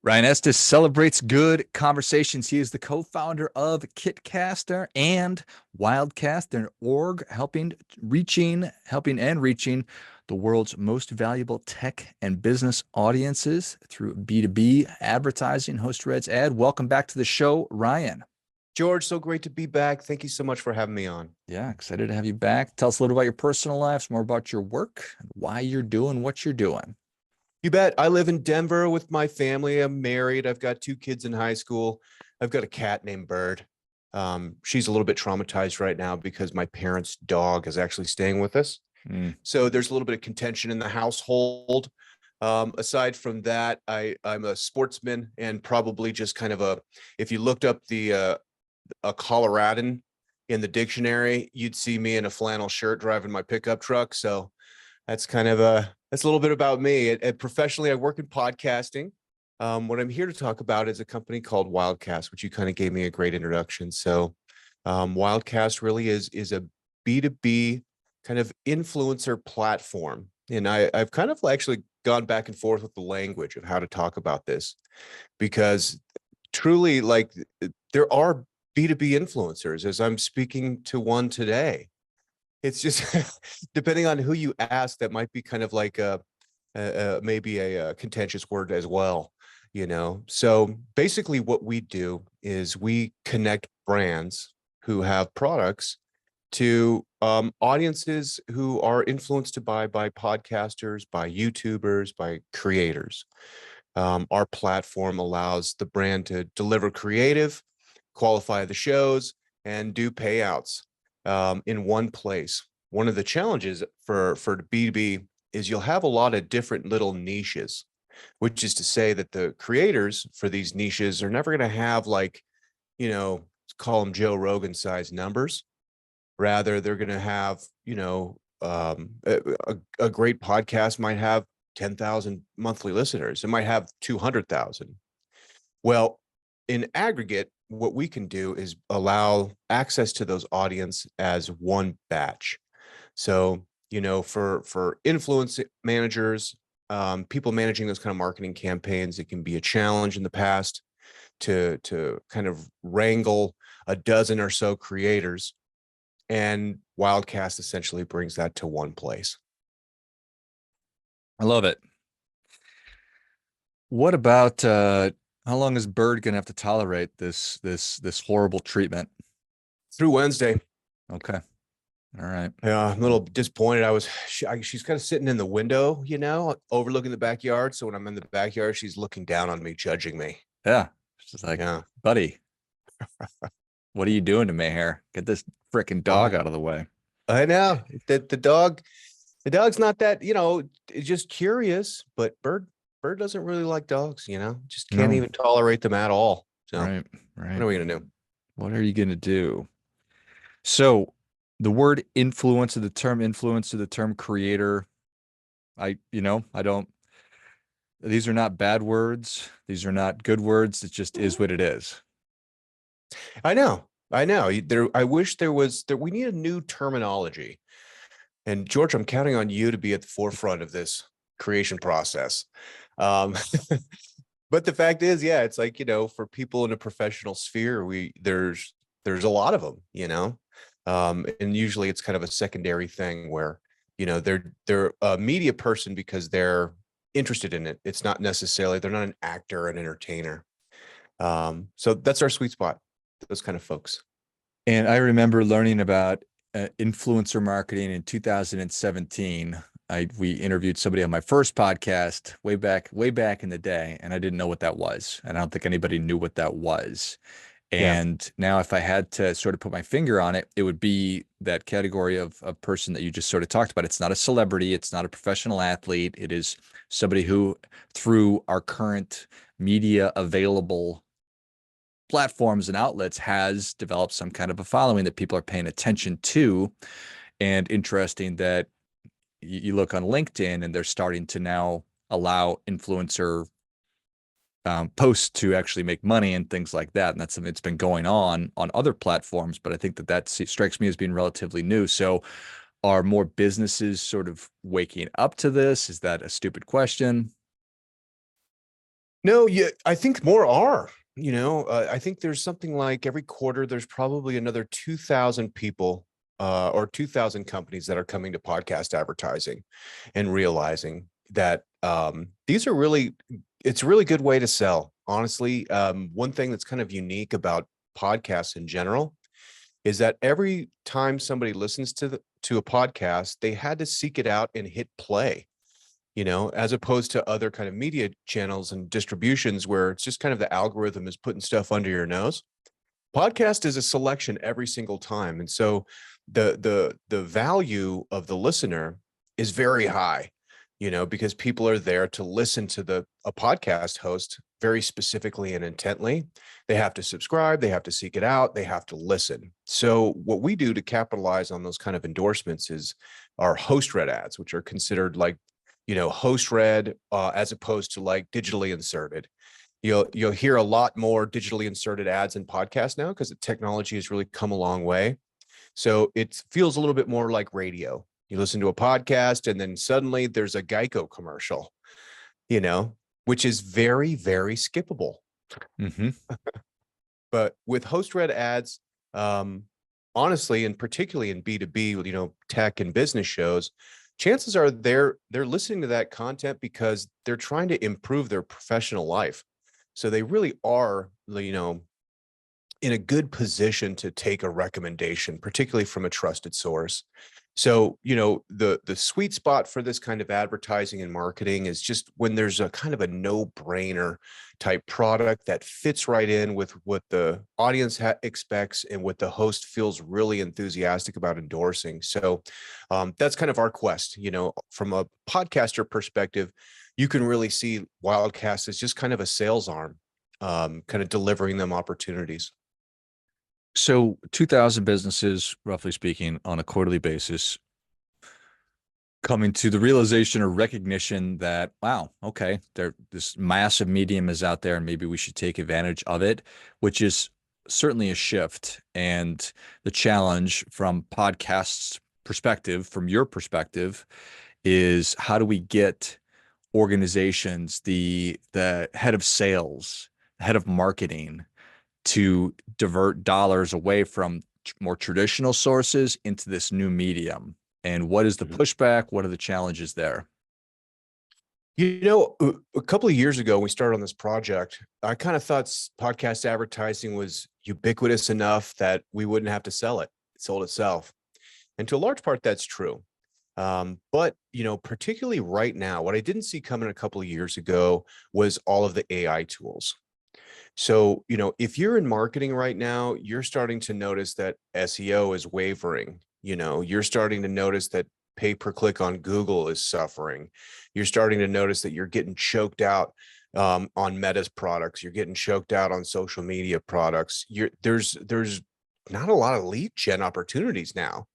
Ryan Estes celebrates good conversations. He is the co-founder of Kitcaster and Wildcast, an org helping and reaching the world's most valuable tech and business audiences through B2B advertising. Host Red's ad. Welcome back to the show, Ryan. George, so great to be back. Thank you so much for having me on. Yeah, excited to have you back. Tell us a little about your personal life, more about your work, and why you're doing what you're doing. You bet. I live in Denver with my family. I'm married. I've got 2 kids in high school. I've got a cat named Bird. She's a little bit traumatized right now because my parents' dog is actually staying with us. So there's a little bit of contention in the household. Aside from that, I'm a sportsman and probably just kind of if you looked up a Coloradan in the dictionary, you'd see me in a flannel shirt driving my pickup truck. So that's that's a little bit about me. And professionally, I work in podcasting. What I'm here to talk about is a company called Wildcast, which you kind of gave me a great introduction. So Wildcast really is a B2B kind of influencer platform. And I've kind of actually gone back and forth with the language of how to talk about this, because truly, like, there are B2B influencers, as I'm speaking to one today. It's just depending on who you ask, that might be kind of like maybe a contentious word as well, So basically what we do is we connect brands who have products to audiences who are influenced to buy by podcasters, by YouTubers, by creators. Our platform allows the brand to deliver creative, qualify the shows, and do payouts in one place. One of the challenges for B2B is you'll have a lot of different little niches, which is to say that the creators for these niches are never going to have, like, call them Joe Rogan size numbers. Rather, they're going to have, a great podcast might have 10,000 monthly listeners. It might have 200,000. Well, in aggregate, what we can do is allow access to those audience as one batch. So, for influence managers, people managing those kind of marketing campaigns, it can be a challenge in the past to kind of wrangle a dozen or so creators. And Wildcast essentially brings that to one place. I love it. What about how long is Bird gonna have to tolerate this horrible treatment? Through Wednesday. Okay. All right. Yeah, I'm a little disappointed. She's kind of sitting in the window, overlooking the backyard. So when I'm in the backyard, she's looking down on me, judging me. Yeah. She's like, yeah, buddy, what are you doing to me here? Get this freaking dog out of the way. I know that the dog's not that, just curious, but Bird doesn't really like dogs, just can't even tolerate them at all. So right. What are we going to do? What are you going to do? So the word influencer, the term influencer, the term creator, I don't, these are not bad words. These are not good words. It just is what it is. I know. I wish we need a new terminology. And George, I'm counting on you to be at the forefront of this creation process. But the fact is, yeah, it's like, for people in a professional sphere, there's a lot of them, and usually it's kind of a secondary thing where, they're a media person because they're interested in it. It's not necessarily, they're not an actor, an entertainer. So that's our sweet spot, those kind of folks. And I remember learning about influencer marketing in 2017. We interviewed somebody on my first podcast way back in the day, and I didn't know what that was. And I don't think anybody knew what that was. And now if I had to sort of put my finger on it, it would be that category of a person that you just sort of talked about. It's not a celebrity. It's not a professional athlete. It is somebody who, through our current media available platforms and outlets, has developed some kind of a following that people are paying attention to. And interesting that you look on LinkedIn and they're starting to now allow influencer posts to actually make money and things like that. And that's something that's been going on other platforms, but I think that strikes me as being relatively new. So are more businesses sort of waking up to this? Is that a stupid question? No, yeah, I think more are. I think there's something like every quarter, there's probably another 2,000 people or 2,000 companies that are coming to podcast advertising and realizing that these are really, it's a really good way to sell. Honestly, one thing that's kind of unique about podcasts in general is that every time somebody listens to a podcast, they had to seek it out and hit play, as opposed to other kind of media channels and distributions where it's just kind of the algorithm is putting stuff under your nose. Podcast is a selection every single time. And so the value of the listener is very high, because people are there to listen to a podcast host very specifically and intently. They have to subscribe, they have to seek it out, they have to listen. So what we do to capitalize on those kind of endorsements is our host read ads, which are considered like, host read as opposed to like digitally inserted. You'll hear a lot more digitally inserted ads in podcasts now because the technology has really come a long way. So it feels a little bit more like radio. You listen to a podcast and then suddenly there's a Geico commercial, you know, which is very, very skippable. Mm-hmm. But with host read ads, honestly, and particularly in B2B, tech and business shows, chances are they're listening to that content because they're trying to improve their professional life. So they really are, in a good position to take a recommendation, particularly from a trusted source. So, the sweet spot for this kind of advertising and marketing is just when there's a kind of a no-brainer type product that fits right in with what the audience expects and what the host feels really enthusiastic about endorsing. So that's kind of our quest. From a podcaster perspective, you can really see Wildcast as just kind of a sales arm, kind of delivering them opportunities. So 2,000 businesses, roughly speaking, on a quarterly basis, coming to the realization or recognition that, wow, okay, this massive medium is out there and maybe we should take advantage of it, which is certainly a shift. And the challenge from podcasts perspective, from your perspective, is how do we get organizations, the head of sales, head of marketing, to divert dollars away from more traditional sources into this new medium? And what is the Mhm. pushback? What are the challenges there? A couple of years ago, when we started on this project, I kind of thought podcast advertising was ubiquitous enough that we wouldn't have to sell it. It sold itself. And to a large part, that's true. But, particularly right now, what I didn't see coming a couple of years ago was all of the AI tools. So, if you're in marketing right now, you're starting to notice that SEO is wavering. You're starting to notice that pay per click on Google is suffering. You're starting to notice that you're getting choked out on Meta's products. You're getting choked out on social media products. There's not a lot of lead gen opportunities now,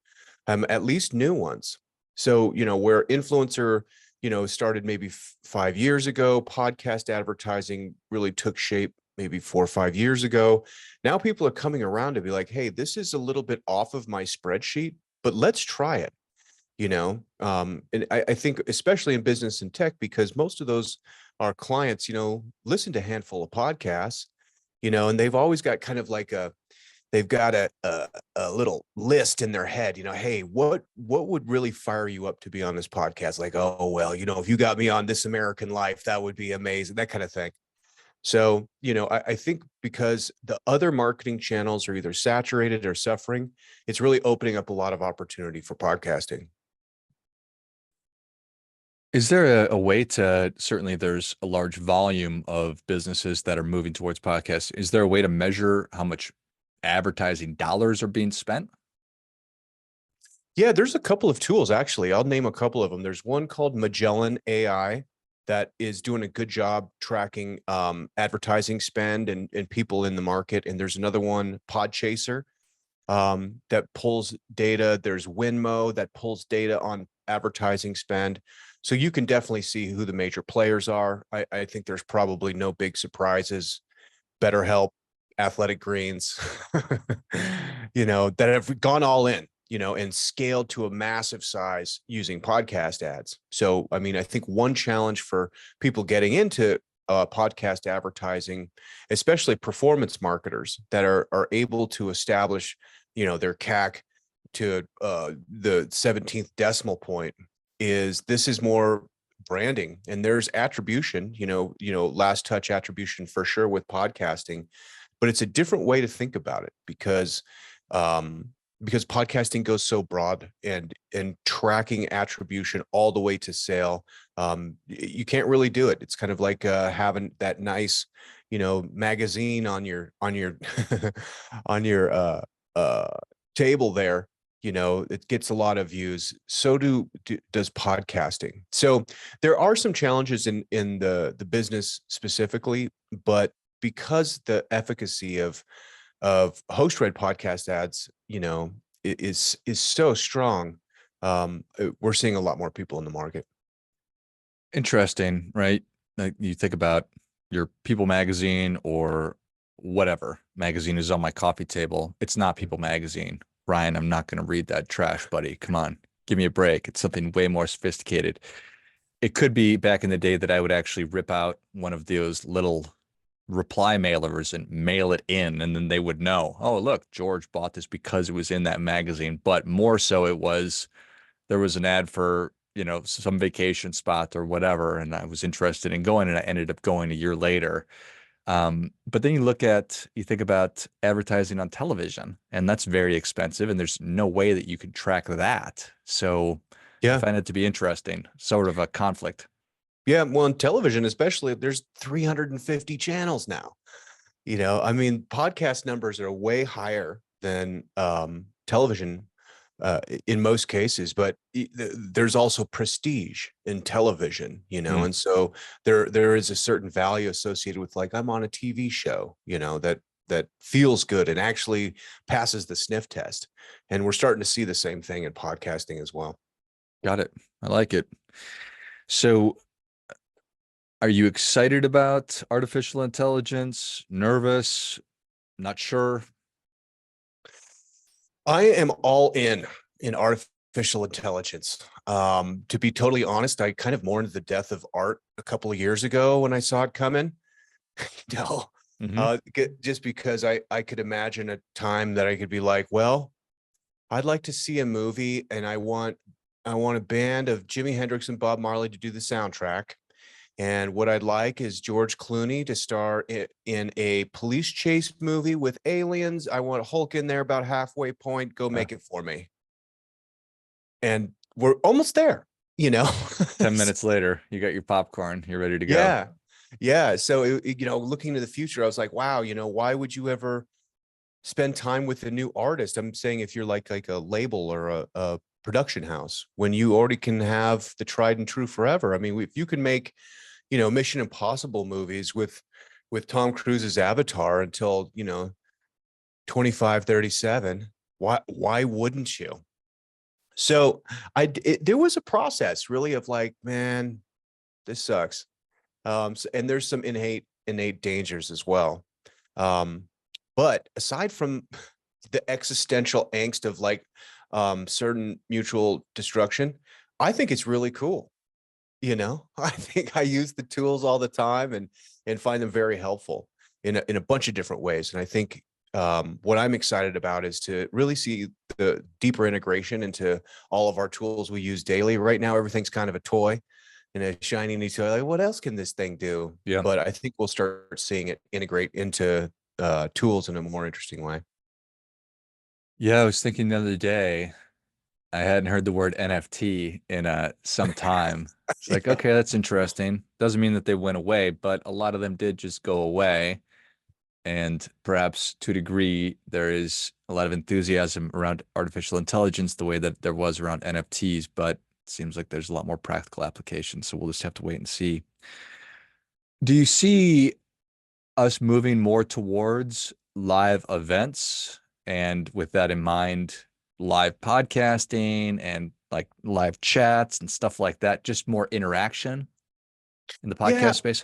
at least new ones. So, where influencer, started maybe 5 years ago, podcast advertising really took shape maybe 4 or 5 years ago. Now people are coming around to be like, hey, this is a little bit off of my spreadsheet, but let's try it. And I think especially in business and tech, because most of those our clients, listen to a handful of podcasts, and they've always got kind of like they've got a little list in their head, hey, what would really fire you up to be on this podcast? Like, oh, well, if you got me on This American Life, that would be amazing, that kind of thing. So, I think because the other marketing channels are either saturated or suffering, it's really opening up a lot of opportunity for podcasting. Is there a way to, certainly there's a large volume of businesses that are moving towards podcasts. Is there a way to measure how much advertising dollars are being spent? Yeah, there's a couple of tools, actually. I'll name a couple of them. There's one called Magellan AI that is doing a good job tracking advertising spend and people in the market. And there's another one, Podchaser, that pulls data. There's Winmo that pulls data on advertising spend. So you can definitely see who the major players are. I think there's probably no big surprises. BetterHelp, Athletic Greens, that have gone all in, and scaled to a massive size using podcast ads. So, I mean, I think one challenge for people getting into podcast advertising, especially performance marketers that are able to establish, their CAC to the 17th decimal point, this is more branding, and there's attribution, last touch attribution for sure with podcasting, but it's a different way to think about it because podcasting goes so broad, and tracking attribution all the way to sale, you can't really do it. It's kind of like having that nice, magazine on your on your table there. It gets a lot of views. So does podcasting. So there are some challenges in the business specifically, but because the efficacy of host read podcast ads, is so strong, we're seeing a lot more people in the market. Interesting, right? Like you think about your People magazine or whatever magazine is on my coffee table. It's not People magazine. Ryan, I'm not going to read that trash, buddy. Come on, give me a break. It's something way more sophisticated. It could be back in the day that I would actually rip out one of those little reply mailers and mail it in, and then they would know, oh, look, George bought this because it was in that magazine. But more so, there was an ad for, some vacation spot or whatever, and I was interested in going, and I ended up going a year later. But then you think about advertising on television, and that's very expensive, and there's no way that you could track that. So I Yeah. find it to be interesting, sort of a conflict. Yeah. Well, on television, especially, there's 350 channels now. I mean, podcast numbers are way higher than television in most cases, but there's also prestige in television, Mm, and so there is a certain value associated with, like, I'm on a TV show, that feels good and actually passes the sniff test. And we're starting to see the same thing in podcasting as well. got it. I like it. So are you excited about artificial intelligence? Nervous? Not sure? I am all in artificial intelligence. To be totally honest, I kind of mourned the death of art a couple of years ago when I saw it coming. No, Hmm. just because I could imagine a time that I could be like, well, I'd like to see a movie, and I want a band of Jimi Hendrix and Bob Marley to do the soundtrack. And what I'd like is George Clooney to star in a police chase movie with aliens. I want Hulk in there about halfway point. Go make it for me. And we're almost there, you know? 10 minutes later, you got your popcorn. You're ready to go. Yeah. Yeah. So, looking to the future, I was like, wow, why would you ever spend time with a new artist? I'm saying if you're like a label or a production house, when you already can have the tried and true forever. I mean, if you can make, Mission Impossible movies with Tom Cruise's Avatar until, 2537, why wouldn't you? So there was a process really of like, man, this sucks. And there's some innate dangers as well. Um, but aside from the existential angst of like certain mutual destruction, I think it's really cool. I think I use the tools all the time and find them very helpful in a bunch of different ways. And I think what I'm excited about is to really see the deeper integration into all of our tools we use daily. Right now, everything's kind of a toy and a shiny new toy. Like, what else can this thing do? Yeah. But I think we'll start seeing it integrate into tools in a more interesting way. Yeah, I was thinking the other day, I hadn't heard the word NFT in some time. It's like, Yeah. okay, that's interesting. Doesn't mean that they went away, but a lot of them did just go away. And perhaps to a degree, there is a lot of enthusiasm around artificial intelligence the way that there was around NFTs, but it seems like there's a lot more practical applications. So we'll just have to wait and see. Do you see us moving more towards live events? And with that in mind, live podcasting and like live chats and stuff like that, just more interaction in the Yeah, podcast space?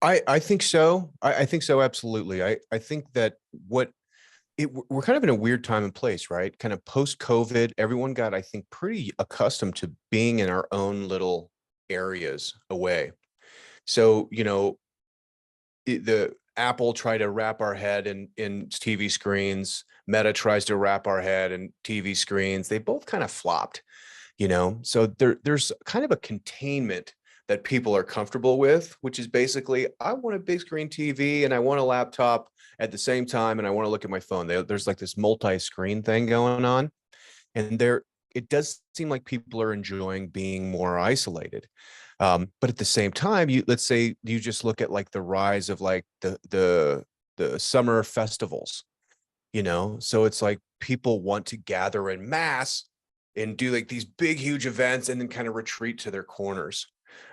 I think so. I think so. Absolutely. I think that we're kind of in a weird time and place, right? Kind of post COVID, everyone got, I think, pretty accustomed to being in our own little areas away. So, the Apple tried to wrap our head in TV screens. Meta tries to wrap our head in TV screens. They both kind of flopped, So there's kind of a containment that people are comfortable with, which is basically, I want a big screen TV and I want a laptop at the same time, and I want to look at my phone. There's like this multi-screen thing going on, and it does seem like people are enjoying being more isolated. But at the same time, let's say you just look at like the rise of like the summer festivals, so it's like people want to gather in mass and do like these big, huge events and then kind of retreat to their corners.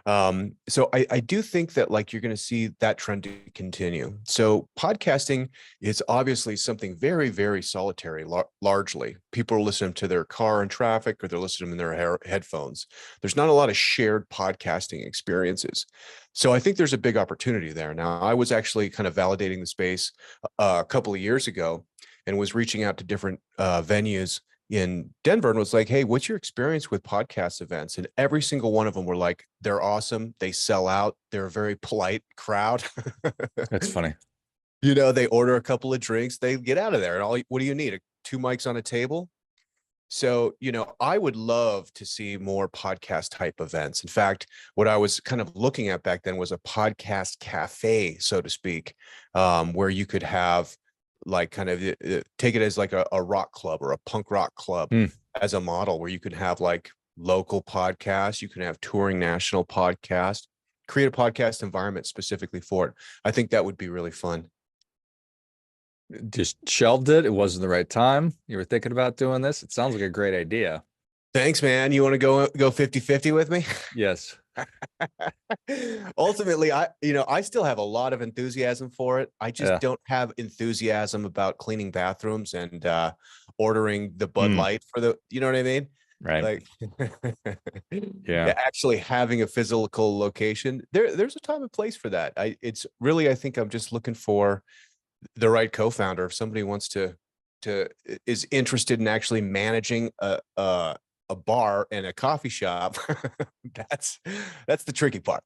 So I do think that like you're going to see that trend to continue. So podcasting is obviously something very, very solitary, largely. People are listening to their car in traffic, or they're listening in their headphones. There's not a lot of shared podcasting experiences. So I think there's a big opportunity there. Now, I was actually kind of validating the space a couple of years ago and was reaching out to different venues in Denver and was like, hey, what's your experience with podcast events? And every single one of them were like, they're awesome. They sell out. They're a very polite crowd. That's funny. They order a couple of drinks, they get out of there. And what do you need? 2 mics on a table? So, I would love to see more podcast type events. In fact, what I was kind of looking at back then was a podcast cafe, so to speak, where you could have like kind of take it as like a rock club or a punk rock club as a model, where you could have like local podcasts, you can have touring national podcasts, create a podcast environment specifically for it. I think that would be really fun. Just shelved it. It wasn't the right time. You were thinking about doing this. It sounds like a great idea. Thanks, man. You want to go 50-50 with me? Yes. Ultimately, I still have a lot of enthusiasm for it. I just don't have enthusiasm about cleaning bathrooms and ordering the Bud Light for you know what I mean? Right. Like, yeah, actually having a physical location. There's a time and place for that. I think I'm just looking for the right co-founder. If somebody wants to is interested in actually managing a bar and a coffee shop, that's the tricky part.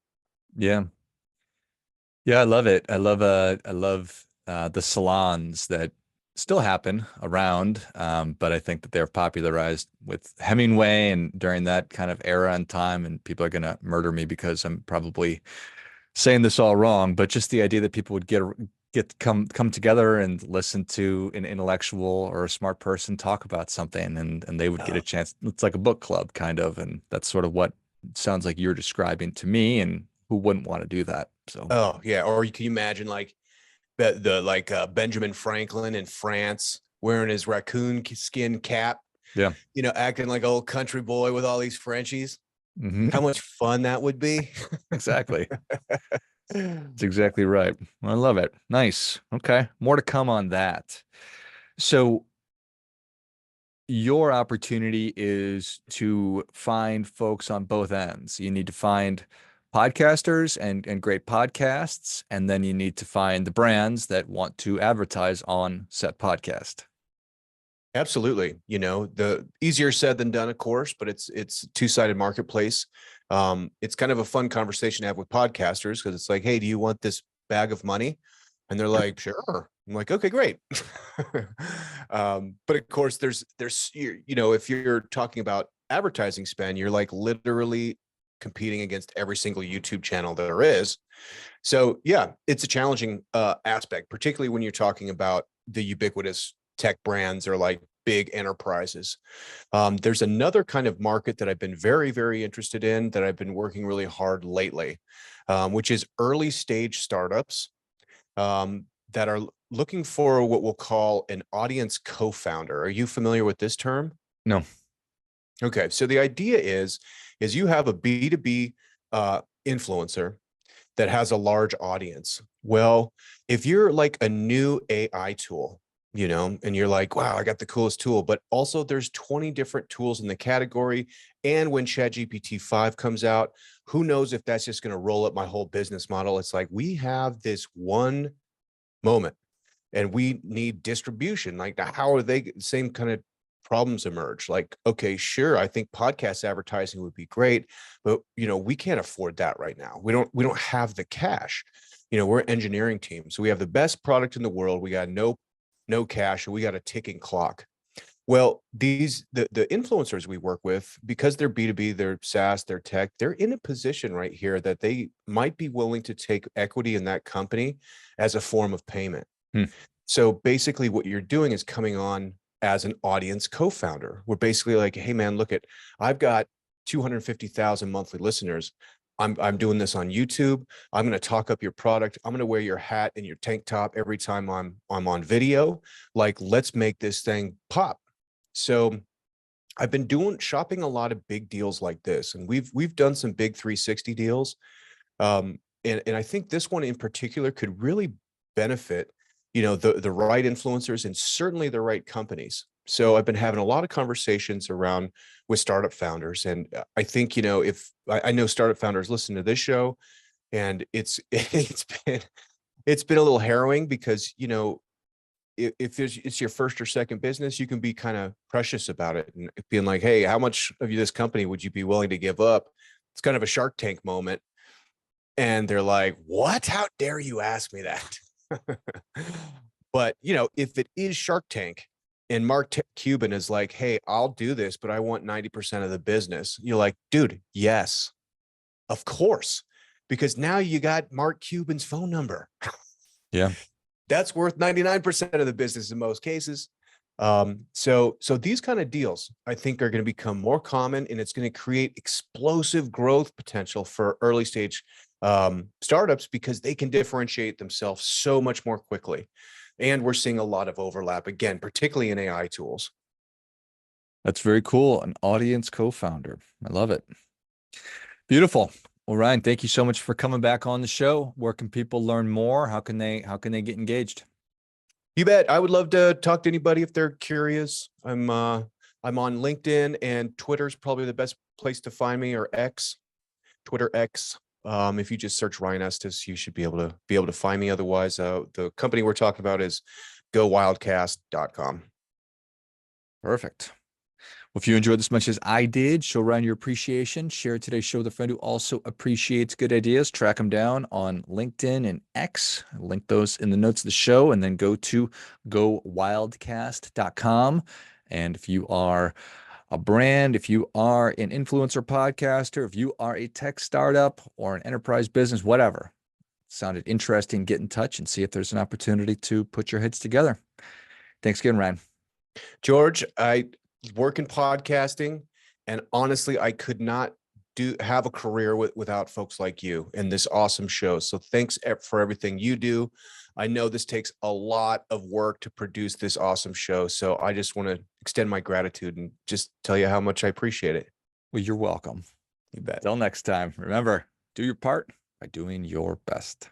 Yeah. I love it. I love the salons that still happen around, but I think that they're popularized with Hemingway and during that kind of era and time, and people are gonna murder me because I'm probably saying this all wrong, but just the idea that people would come together and listen to an intellectual or a smart person talk about something, and they would get a chance. It's like a book club kind of, and that's sort of what it sounds like you're describing to me, and who wouldn't want to do that? So or can you imagine like Benjamin Franklin in France wearing his raccoon skin cap, acting like an old country boy with all these Frenchies? How much fun that would be. Exactly. That's exactly right. I love it. Nice. Okay. More to come on that. So your opportunity is to find folks on both ends. You need to find podcasters and great podcasts, and then you need to find the brands that want to advertise on said podcast. Absolutely. The easier said than done, of course, but it's a two-sided marketplace. It's kind of a fun conversation to have with podcasters, because it's like, hey, do you want this bag of money? And they're like, sure. I'm like, okay, great. But of course, there's if you're talking about advertising spend, you're like literally competing against every single YouTube channel there is. So yeah, it's a challenging aspect, particularly when you're talking about the ubiquitous tech brands or like big enterprises. There's another kind of market that I've been very, very interested in, that I've been working really hard lately, which is early stage startups that are looking for what we'll call an audience co-founder. Are you familiar with this term? No. Okay, so the idea is you have a B2B influencer that has a large audience. Well, if you're like a new AI tool, and you're like, wow, I got the coolest tool, but also there's 20 different tools in the category. And when ChatGPT 5 comes out, who knows if that's just going to roll up my whole business model. It's like, we have this one moment and we need distribution. Like, how are they same kind of problems emerge. Like, okay, sure, I think podcast advertising would be great, but we can't afford that right now. We don't have the cash. We're an engineering team, so we have the best product in the world. We got no cash, and we got a ticking clock. Well, the influencers we work with, because they're B2B, they're SaaS, they're tech, they're in a position right here that they might be willing to take equity in that company as a form of payment. Hmm. So basically what you're doing is coming on as an audience co-founder. We're basically like, hey man, look at, I've got 250,000 monthly listeners. I'm doing this on YouTube. I'm going to talk up your product. I'm going to wear your hat and your tank top every time I'm on video. Like, let's make this thing pop. So I've been shopping a lot of big deals like this, and we've done some big 360 deals. And I think this one in particular could really benefit, the right influencers and certainly the right companies. So I've been having a lot of conversations around with startup founders, and I think, if I know startup founders listen to this show, and it's been a little harrowing because, if it's your first or second business, you can be kind of precious about it and being like, hey, how much of this company would you be willing to give up? It's kind of a Shark Tank moment. And they're like, what? How dare you ask me that? But, if it is Shark Tank and Mark Cuban is like, hey, I'll do this, but I want 90% of the business. You're like, dude, yes, of course. Because now you got Mark Cuban's phone number. Yeah. That's worth 99% of the business in most cases. So these kind of deals, I think, are going to become more common, and it's going to create explosive growth potential for early stage startups because they can differentiate themselves so much more quickly. And we're seeing a lot of overlap, again, particularly in AI tools. That's very cool. An audience co-founder. I love it. Beautiful. Well, Ryan, thank you so much for coming back on the show. Where can people learn more? How can they get engaged? You bet. I would love to talk to anybody if they're curious. I'm on LinkedIn, and Twitter's probably the best place to find me, or X, Twitter X. If you just search Ryan Estes, you should be able to find me. Otherwise, the company we're talking about is gowildcast.com. Perfect. Well, if you enjoyed this much as I did, show Ryan your appreciation. Share today's show with a friend who also appreciates good ideas. Track them down on LinkedIn and X. I'll link those in the notes of the show, and then go to gowildcast.com. And if you are a brand, if you are an influencer podcaster, if you are a tech startup or an enterprise business, whatever, sounded interesting, get in touch and see if there's an opportunity to put your heads together. Thanks again, Ryan. George, I work in podcasting, and honestly, I could not have a career without folks like you and this awesome show. So thanks for everything you do. I know this takes a lot of work to produce this awesome show. So I just want to extend my gratitude and just tell you how much I appreciate it. Well, you're welcome. You bet. Till next time, remember, do your part by doing your best.